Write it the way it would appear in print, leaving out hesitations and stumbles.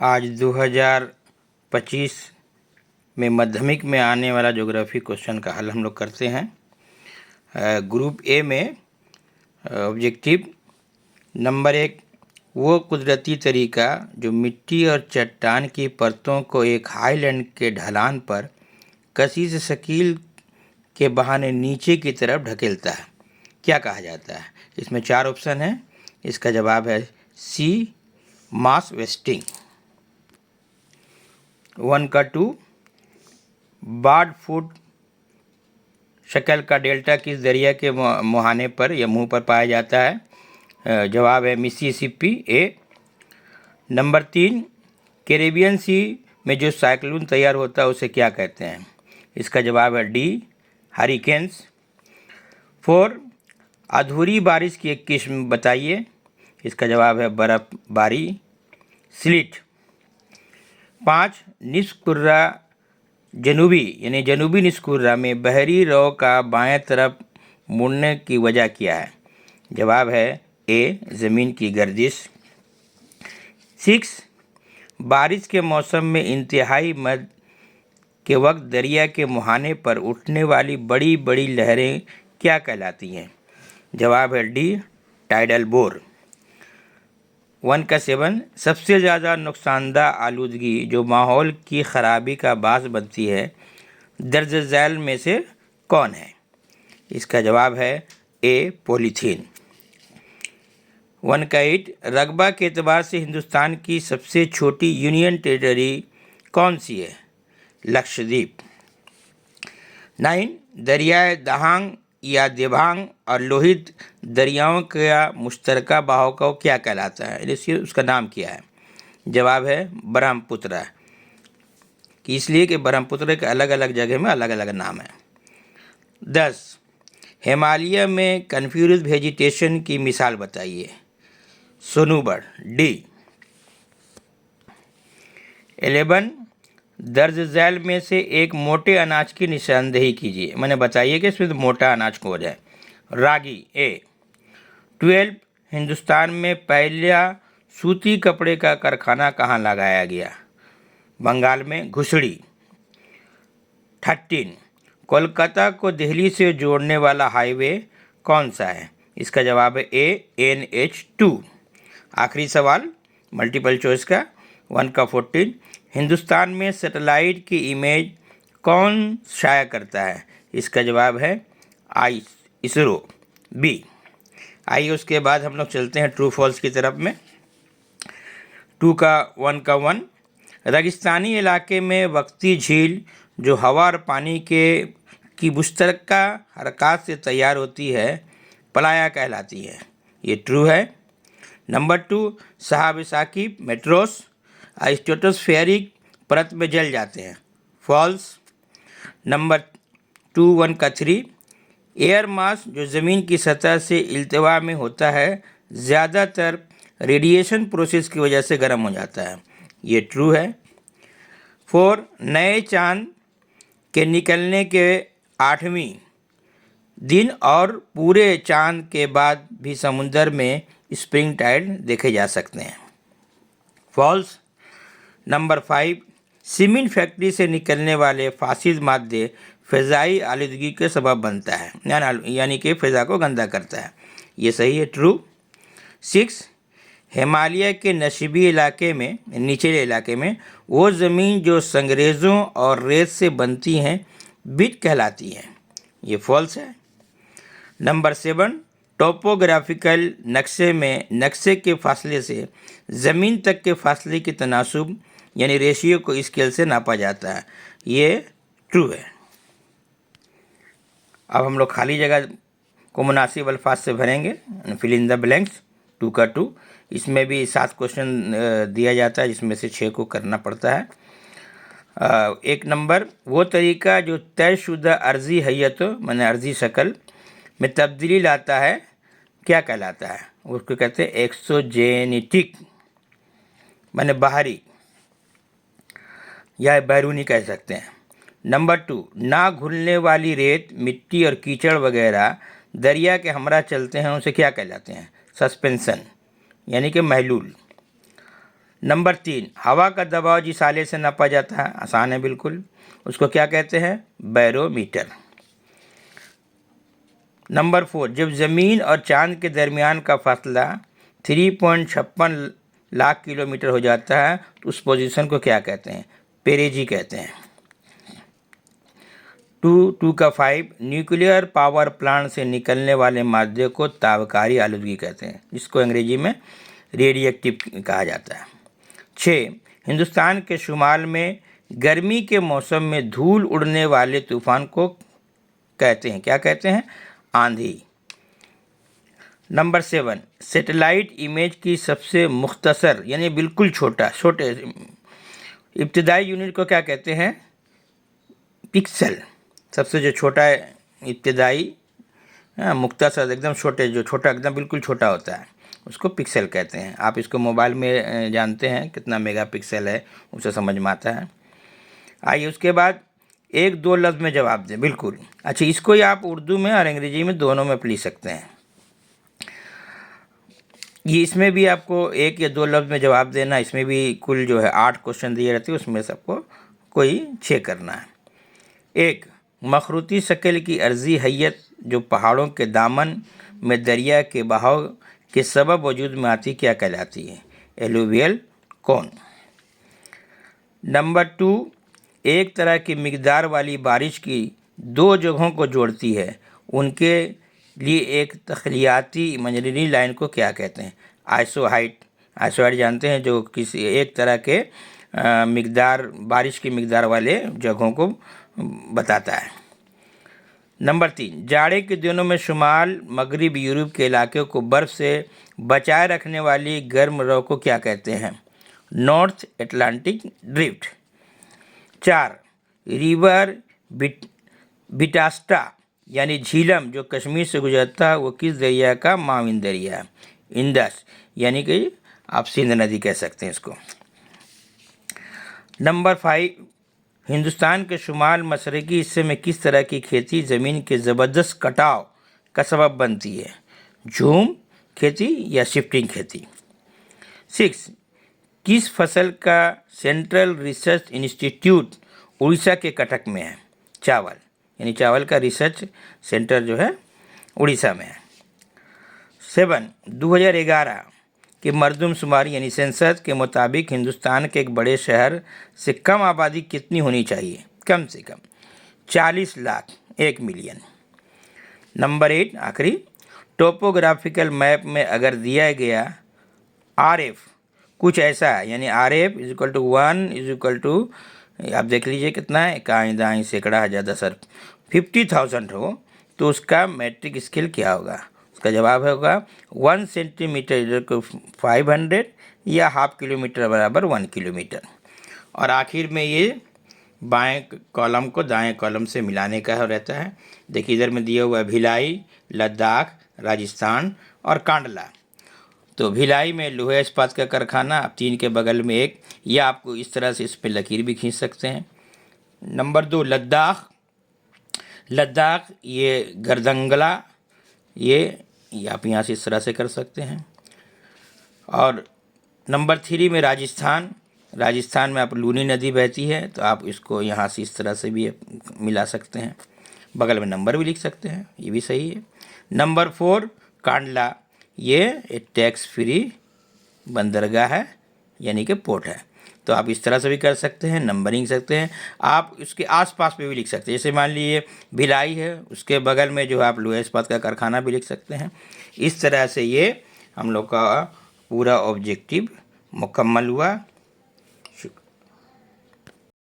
आज 2025 में माध्यमिक में आने वाला ज्योग्राफी क्वेश्चन का हल हम लोग करते हैं। ग्रुप ए में ऑब्जेक्टिव नंबर 1, वो कुदरती तरीका जो मिट्टी और चट्टान की परतों को एक हाईलैंड के ढलान पर कसी से शकील के बहाने नीचे की तरफ ढकेलता है, क्या कहा जाता है? इसमें 4 ऑप्शन हैं। इसका जवाब है सी, मास वेस्टिंग। 1 का 2, बार्ड फूट शक्ल का डेल्टा किस दरिया के मुहाने पर या मुंह पर पाया जाता है? जवाब है मिसिसिपी ए। नंबर 3, कैरेबियन सी में जो साइक्लोन तैयार होता है उसे क्या कहते हैं? इसका जवाब है डी, हरिकेन्स। 4, अधूरी बारिश की एक किस्म बताइए। इसका जवाब है बर्फबारी, स्लिट। 5, निस्कुर्रा जनूबी निस्कुर्रा में बहरी रौ का बाएं तरफ मुड़ने की वजह क्या है? जवाब है ए, ज़मीन की गर्दिश। 6, बारिश के मौसम में इंतहाई मद के वक्त दरिया के मुहाने पर उठने वाली बड़ी बड़ी लहरें क्या कहलाती हैं? जवाब है डी, टाइडल बोर। 1 का 7, सबसे ज़्यादा नुकसानदा आलूदगी जो माहौल की ख़राबी का बास बनती है दर्ज झैल में से कौन है? इसका जवाब है ए, पॉलीथीन। 1 का 8, रकबा के एतबार से हिंदुस्तान की सबसे छोटी यूनियन टेरिटरी कौन सी है? लक्षद्वीप। 9, दरियाए दहांग या देभांग और लोहित दरियाओं का मुश्तरका बहाव को क्या कहलाता है? इसलिए उसका नाम क्या है? जवाब है ब्रह्मपुत्र, कि इसलिए कि ब्रह्मपुत्र के अलग अलग जगह में अलग अलग नाम है। 10, हिमालय में कन्फ्यूज वेजिटेशन की मिसाल बताइए। सोनूबड़, डी। 11, दर्ज झैल में से एक मोटे अनाज की निशानदेही कीजिए। मैंने बताइए कि इसमें मोटा अनाज को हो जाए। रागी, ए। 12, हिंदुस्तान में पहला सूती कपड़े का कारखाना कहाँ लगाया गया? बंगाल में, घुसड़ी। 13, कोलकाता को दिल्ली से जोड़ने वाला हाईवे कौन सा है? इसका जवाब है ए, NH2। आखिरी सवाल मल्टीपल चॉइस का। 1 का 14, हिंदुस्तान में सैटेलाइट की इमेज कौन शाया करता है? इसका जवाब है इसरो, बी। आइए उसके बाद हम लोग चलते हैं ट्रू फॉल्स की तरफ में। 1 का 1, रेगिस्तानी इलाके में वक्ती झील जो हवा और पानी की मुश्तरका हरकत से तैयार होती है प्लाया कहलाती है। ये ट्रू है। नंबर 2, साहब साकिब मेट्रोस स्ट्रेटोस्फेरिक परत में जल जाते हैं। फॉल्स। नंबर 1 का 3, एयर मास जो ज़मीन की सतह से इल्तिवा में होता है ज़्यादातर रेडिएशन प्रोसेस की वजह से गर्म हो जाता है। ये ट्रू है। 4, नए चांद के निकलने के 8वें दिन और पूरे चांद के बाद भी समुद्र में स्प्रिंग टाइड देखे जा सकते हैं। फॉल्स। नंबर 5, सीमेंट फैक्ट्री से निकलने वाले फासिद मादे फ़िज़ाई आलूदगी के सबब बनता है, यानी कि फ़िज़ा को गंदा करता है। ये सही है, ट्रू। 6, हिमालय के नशीबी इलाके में, निचले इलाके में वो ज़मीन जो संगरेज़ों और रेत से बनती हैं बिट कहलाती हैं। ये फॉल्स है। नंबर 7, टोपोग्राफिकल नक्शे में नक्शे के फासले से ज़मीन तक के फासले की तनासुब यानी रेशियो को स्केल से नापा जाता है। ये ट्रू है। अब हम लोग खाली जगह को मुनासिब अल्फाज से भरेंगे, फिल इन द ब्लैंक्स। 2 का 2, इसमें भी 7 क्वेश्चन दिया जाता है जिसमें से 6 को करना पड़ता है। 1 नंबर, वो तरीका जो तयशुदा अर्जी हैयत माने अर्जी शक्ल में तब्दीली लाता है क्या कहलाता है? उसको कहते हैं एक्सोजेनेटिक माने बाहरी या बैरूनी कह सकते हैं। नंबर 2, ना घुलने वाली रेत, मिट्टी और कीचड़ वगैरह दरिया के हमरा चलते हैं उसे क्या कहलाते हैं? सस्पेंशन यानी कि महलूल। नंबर 3, हवा का दबाव जिस आले से नापा जाता है, आसान है बिल्कुल, उसको क्या कहते हैं? बैरोमीटर। नंबर 4, जब ज़मीन और चांद के दरमियान का फासला 3.56 लाख किलोमीटर हो जाता है तो उस पोजीशन को क्या कहते हैं? पेरिजी कहते हैं। 2.5, न्यूक्लियर पावर प्लांट से निकलने वाले मादे को तापकारी आलूदगी कहते हैं, जिसको अंग्रेजी में रेडिएक्टिव कहा जाता है। 6, हिंदुस्तान के शुमाल में गर्मी के मौसम में धूल उड़ने वाले तूफान को कहते हैं, क्या कहते हैं? आंधी। नंबर 7, सैटेलाइट इमेज की सबसे मुख्तसर यानी बिल्कुल छोटे इब्तदाई यूनिट को क्या कहते हैं? पिक्सल। सबसे जो छोटा इब्तदाई मुख्तसर एकदम जो छोटा एकदम बिल्कुल छोटा होता है उसको पिक्सल कहते हैं। आप इसको मोबाइल में जानते हैं कितना मेगापिक्सल है, उसे समझ में आता है। आइए उसके बाद 1-2 लफ्ज़ में जवाब दें। बिल्कुल। अच्छा, इसको ही आप उर्दू में और अंग्रेजी में दोनों में लिख सकते हैं। ये इसमें भी आपको 1 या 2 लफ्ज़ में जवाब देना। इसमें भी कुल जो है 8 क्वेश्चन दिए रहते हैं, उसमें सबको कोई 6 करना है। 1, मखरूती शक्ल की अर्जी हैयत जो पहाड़ों के दामन में दरिया के बहाव के सबब वजूद में आती क्या कहलाती है? एलुवियल कौन। नंबर 2, एक तरह की मिकदार वाली बारिश की 2 जगहों को जोड़ती है, उनके लिए एक तख्लियाती इमेजिनरी लाइन को क्या कहते हैं? आइसोहाइट। आइसोहाइट जानते हैं, जो किसी एक तरह के बारिश की मिकदार वाले जगहों को बताता है। नंबर 3, जाड़े के दिनों में शुमाल मगरिब यूरोप के इलाके को बर्फ़ से बचाए रखने वाली गर्म रव को क्या कहते हैं? North Atlantic drift. 4, रिवर बिटास्टा यानी झीलम जो कश्मीर से गुजरता है वो किस दरिया का माविन दरिया है? इंडस, यानी कि आप सिंध नदी कह सकते हैं इसको। नंबर 5, हिंदुस्तान के शुमाल मशरकी हिस्से में किस तरह की खेती ज़मीन के ज़बरदस्त कटाव का सबब बनती है? झूम खेती या शिफ्टिंग खेती। 6, किस फसल का सेंट्रल रिसर्च इंस्टीट्यूट उड़ीसा के कटक में है? चावल, यानी चावल का रिसर्च सेंटर जो है उड़ीसा में है। 7, 2011 के मरदमशुमारी यानी सेंसस के मुताबिक हिंदुस्तान के एक बड़े शहर से कम आबादी कितनी होनी चाहिए? कम से कम 40 लाख, 1 मिलियन। नंबर 8 आखिरी, टोपोग्राफिकल मैप में अगर दिया गया RF कुछ ऐसा है, यानी RF = 1 आप देख लीजिए कितना है, इकाई दाई सैकड़ा हज़ार दसर 50,000 हो तो उसका मैट्रिक स्केल क्या होगा? उसका जवाब होगा 1 सेंटीमीटर = 500 या ½ किलोमीटर बराबर 1 किलोमीटर। और आखिर में ये बाएं कॉलम को दाएं कॉलम से मिलाने का रहता है। देखिए इधर में दिया हुआ है भिलाई, लद्दाख, राजस्थान और कांडला। तो भिलाई में लोहे इस्पात का कारखाना, आप 3 के बगल में 1, या आपको इस तरह से इस पर लकीर भी खींच सकते हैं। नंबर 2 लद्दाख ये गर्दंगला, ये आप यहाँ से इस तरह से कर सकते हैं। और नंबर 3 में राजस्थान में आप लूनी नदी बहती है तो आप इसको यहाँ से इस तरह से भी मिला सकते हैं, बगल में नंबर भी लिख सकते हैं, ये भी सही है। नंबर 4 कांडला, ये एक टैक्स फ्री बंदरगाह है यानी कि पोर्ट है, तो आप इस तरह से भी कर सकते हैं, नंबरिंग सकते हैं। आप उसके आसपास पे भी लिख सकते हैं, जैसे मान लीजिए भिलाई है, उसके बगल में जो आप लोहा इस्पात का कारखाना भी लिख सकते हैं। इस तरह से ये हम लोग का पूरा ऑब्जेक्टिव मुकम्मल हुआ।